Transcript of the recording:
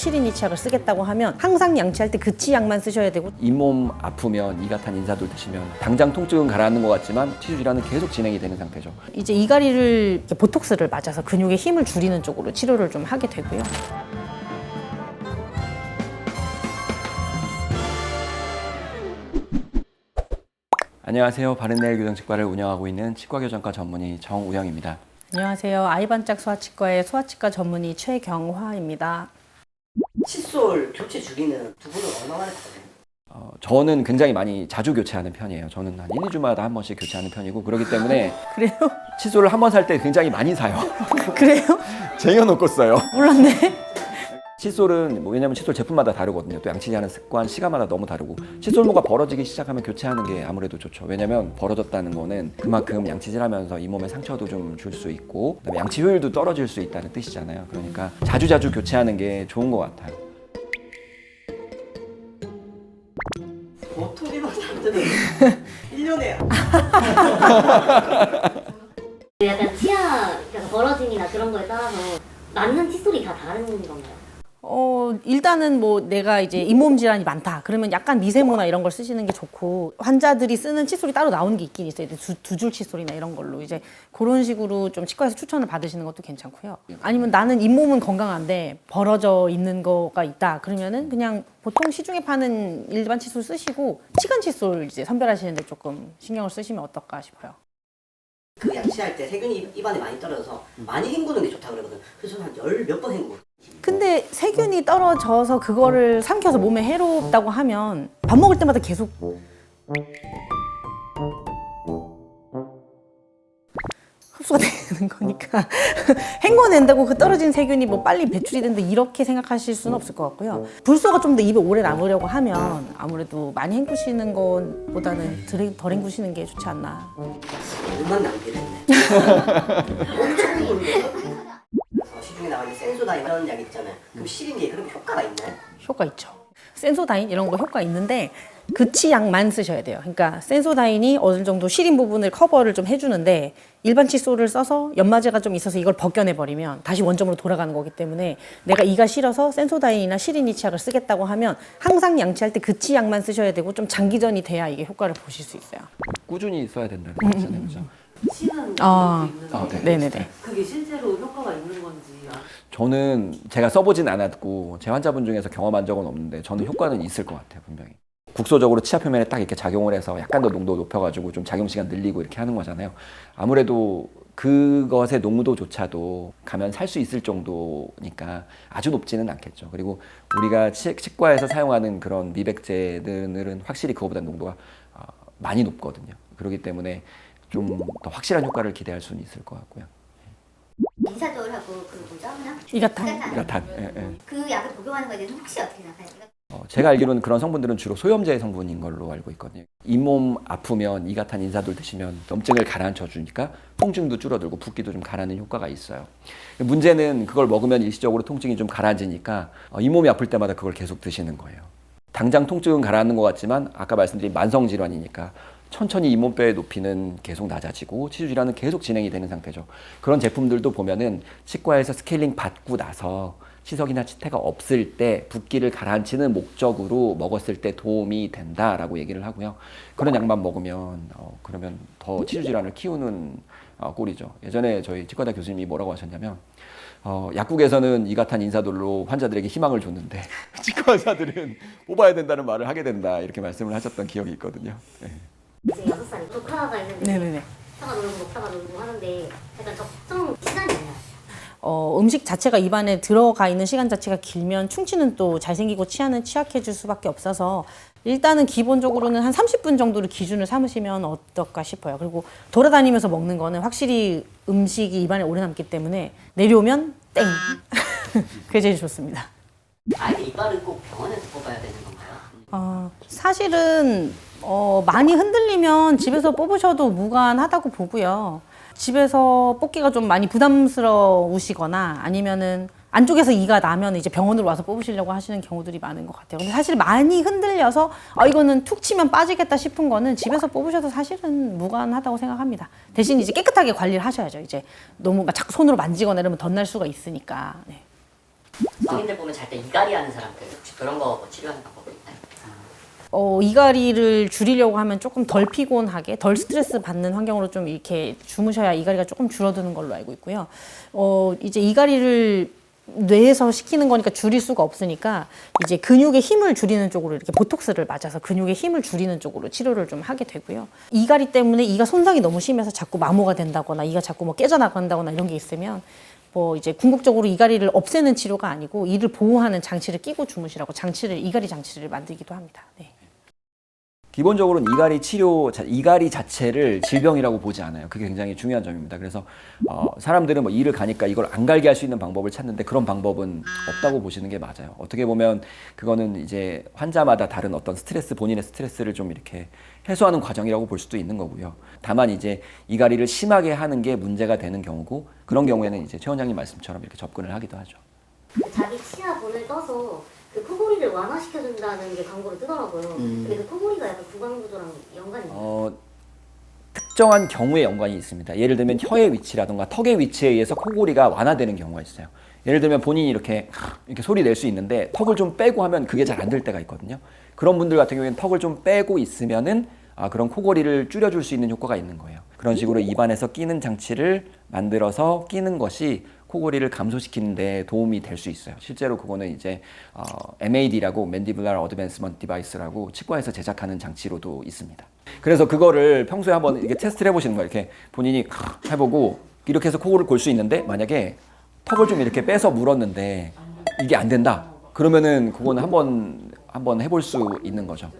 시린이 치약을 쓰겠다고 하면 항상 양치할 때 그 치약만 쓰셔야 되고, 잇몸 아프면 이가탄 인사돌 드시면 당장 통증은 가라앉는 것 같지만 치주 질환은 계속 진행이 되는 상태죠. 이제 이가리를 이렇게 보톡스를 맞아서 근육의 힘을 줄이는 쪽으로 치료를 좀 하게 되고요. 안녕하세요. 바른내일 교정치과를 운영하고 있는 치과교정과 전문의 정우영입니다. 안녕하세요. 아이반짝 소아치과의 소아치과 전문의 최경화입니다. 칫솔 교체 주기는 두 분은 얼마 만에 하세요? 저는 굉장히 많이 자주 교체하는 편이에요. 저는 한 1, 2주마다 한 번씩 교체하는 편이고 그렇기 때문에 그래요? 칫솔을 한 번 살 때 굉장히 많이 사요. 그래요? 쟁여놓고 써요. 몰랐네. 칫솔은 왜냐면 칫솔 제품마다 다르거든요. 또 양치하는 습관, 시간마다 너무 다르고 칫솔모가 벌어지기 시작하면 교체하는 게 아무래도 좋죠. 왜냐면 벌어졌다는 거는 그만큼 양치질하면서 잇몸에 상처도 좀 줄 수 있고 그다음에 양치 효율도 떨어질 수 있다는 뜻이잖아요. 그러니까 자주자주 교체하는 게 좋은 것 같아요. 보통 일반 사람들은 1년에 약간 치아 그러니까 벌어짐이나 그런 거에 따라서 맞는 칫솔이 다 다른 건가요? 일단은 뭐 내가 이제 잇몸 질환이 많다. 그러면 약간 미세모나 이런 걸 쓰시는 게 좋고, 환자들이 쓰는 칫솔이 따로 나오는 게 있긴 있어요. 두 줄 칫솔이나 이런 걸로 이제 그런 식으로 좀 치과에서 추천을 받으시는 것도 괜찮고요. 아니면 나는 잇몸은 건강한데 벌어져 있는 거가 있다. 그러면은 그냥 보통 시중에 파는 일반 칫솔 쓰시고 치간 칫솔 이제 선별하시는데 조금 신경을 쓰시면 어떨까 싶어요. 그 양치할 때 세균이 입안에 많이 떨어져서 많이 헹구는 게 좋다 그러거든. 그래서 저는 한 열 몇 번 헹구고. 근데 세균이 떨어져서 그거를 삼켜서 몸에 해롭다고 하면 밥 먹을 때마다 계속 흡수가 되는 거니까 헹궈낸다고 그 떨어진 세균이 뭐 빨리 배출이 된다 이렇게 생각하실 수는 없을 것 같고요. 불소가 좀 더 입에 오래 남으려고 하면 아무래도 많이 헹구시는 것보다는 덜 헹구시는 게 좋지 않나. 물만 낭비를 했네. 엄청 헹구는데. 시중에 나가는 센소다인 이런 약 있잖아요. 그럼 시린게 그런 효과가 있나요? 효과 있죠. 센소다인 이런 거 효과 있는데 그 치약만 쓰셔야 돼요. 그러니까 센소다인이 어느 정도 시린 부분을 커버를 좀 해주는데 일반 칫솔을 써서 연마제가 좀 있어서 이걸 벗겨내버리면 다시 원점으로 돌아가는 거기 때문에 내가 이가 싫어서 센소다인이나 시린이 치약을 쓰겠다고 하면 항상 양치할 때 그 치약만 쓰셔야 되고 좀 장기전이 돼야 이게 효과를 보실 수 있어요. 꾸준히 써야 된다는 거잖아요. 그죠? 치는 아, 있는데 아, 네. 네네네. 그게 실제로 효과가 있는 건지 저는 제가 써보진 않았고 제 환자분 중에서 경험한 적은 없는데 저는 효과는 있을 것 같아요. 분명히. 국소적으로 치아 표면에 딱 이렇게 작용을 해서 약간 더 농도 높여가지고 좀 작용 시간 늘리고 이렇게 하는 거잖아요. 아무래도 그것의 농도조차도 가면 살 수 있을 정도니까 아주 높지는 않겠죠. 그리고 우리가 치과에서 사용하는 그런 미백제들은 확실히 그거보다 농도가 많이 높거든요. 그렇기 때문에 좀 더 확실한 효과를 기대할 수는 있을 것 같고요. 인사돌하고 그 뭐죠? 하나? 이가탄. 이가탄. 예. 그 약을 복용하는 거에 대해서 혹시 어떻게 생각하세요? 제가 알기로는 그런 성분들은 주로 소염제 성분인 걸로 알고 있거든요. 잇몸 아프면 이가탄 인사돌 드시면 염증을 가라앉혀 주니까 통증도 줄어들고 붓기도 좀 가라앉는 효과가 있어요. 문제는 그걸 먹으면 일시적으로 통증이 좀 가라앉으니까 잇몸이 아플 때마다 그걸 계속 드시는 거예요. 당장 통증은 가라앉는 것 같지만 아까 말씀드린 만성 질환이니까 천천히 잇몸뼈의 높이는 계속 낮아지고 치주 질환은 계속 진행이 되는 상태죠. 그런 제품들도 보면은 치과에서 스케일링 받고 나서 치석이나 치태가 없을 때 붓기를 가라앉히는 목적으로 먹었을 때 도움이 된다라고 얘기를 하고요. 그런 약만 먹으면 그러면 더 치주 질환을 키우는 꼴이죠. 예전에 저희 치과대 교수님이 뭐라고 하셨냐면 약국에서는 이가탄 인사돌로 환자들에게 희망을 줬는데 치과 의사들은 뽑아야 된다는 말을 하게 된다 이렇게 말씀을 하셨던 기억이 있거든요. 네. 지금 6살 조카가 있는데 네네네. 먹다가 놀고 먹다가 놀고 하는데 약간 적정 시간이 있나요? 음식 자체가 입안에 들어가 있는 시간 자체가 길면 충치는 또 잘생기고 치아는 취약해질 수밖에 없어서 일단은 기본적으로는 한 30분 정도를 기준을 삼으시면 어떨까 싶어요. 그리고 돌아다니면서 먹는 거는 확실히 음식이 입안에 오래 남기 때문에 내려오면 땡! 그게 제일 좋습니다. 아예 이빨은 꼭 병원에서 뽑아야 되는 건가요? 사실은 많이 흔들리면 집에서 뽑으셔도 무관하다고 보고요. 집에서 뽑기가 좀 많이 부담스러우시거나 아니면은 안쪽에서 이가 나면 이제 병원으로 와서 뽑으시려고 하시는 경우들이 많은 것 같아요. 근데 사실 많이 흔들려서 이거는 툭 치면 빠지겠다 싶은 거는 집에서 뽑으셔도 사실은 무관하다고 생각합니다. 대신 이제 깨끗하게 관리를 하셔야죠. 이제 너무 막 자꾸 손으로 만지거나 이러면 덧날 수가 있으니까. 네. 성인들 보면 잘 때 이갈이 하는 사람들 혹시 그런 거 뭐 치료하는 방법이 있나요? 이갈이를 줄이려고 하면 조금 덜 피곤하게, 덜 스트레스 받는 환경으로 좀 이렇게 주무셔야 이갈이가 조금 줄어드는 걸로 알고 있고요. 이제 이갈이를 뇌에서 시키는 거니까 줄일 수가 없으니까 이제 근육의 힘을 줄이는 쪽으로 이렇게 보톡스를 맞아서 근육의 힘을 줄이는 쪽으로 치료를 좀 하게 되고요. 이갈이 때문에 이가 손상이 너무 심해서 자꾸 마모가 된다거나 이가 자꾸 뭐 깨져나간다거나 이런 게 있으면 뭐 이제 궁극적으로 이갈이를 없애는 치료가 아니고 이를 보호하는 장치를 끼고 주무시라고 이갈이 장치를 만들기도 합니다. 네. 기본적으로는 이갈이 자체를 질병이라고 보지 않아요. 그게 굉장히 중요한 점입니다. 그래서 사람들은 뭐 이를 가니까 이걸 안 갈게 할 수 있는 방법을 찾는데 그런 방법은 없다고 보시는 게 맞아요. 어떻게 보면 그거는 이제 환자마다 다른 어떤 본인의 스트레스를 좀 이렇게 해소하는 과정이라고 볼 수도 있는 거고요. 다만 이제 이갈이를 심하게 하는 게 문제가 되는 경우고 그런 경우에는 이제 최 원장님 말씀처럼 이렇게 접근을 하기도 하죠. 자기 치아 본을 떠서 그 코골이를 완화시켜준다는 게 광고로 뜨더라고요. 근데 그 코골이가 약간 구강구조랑 연관이 있나요? 특정한 경우에 연관이 있습니다. 예를 들면 혀의 위치라든가 턱의 위치에 의해서 코골이가 완화되는 경우가 있어요. 예를 들면 본인이 이렇게 소리 낼 수 있는데 턱을 좀 빼고 하면 그게 잘 안 될 때가 있거든요. 그런 분들 같은 경우에는 턱을 좀 빼고 있으면은 그런 코골이를 줄여줄 수 있는 효과가 있는 거예요. 그런 식으로 입안에서 끼는 장치를 만들어서 끼는 것이 코골이를 감소시키는 데 도움이 될 수 있어요. 실제로 그거는 이제 MAD라고 Mandibular Advancement Device라고 치과에서 제작하는 장치로도 있습니다. 그래서 그거를 평소에 한번 이렇게 테스트를 해보시는 거예요. 이렇게 본인이 해보고 이렇게 해서 코골을 골 수 있는데 만약에 턱을 좀 이렇게 빼서 물었는데 이게 안 된다. 그러면은 그거는 한번 해볼 수 있는 거죠.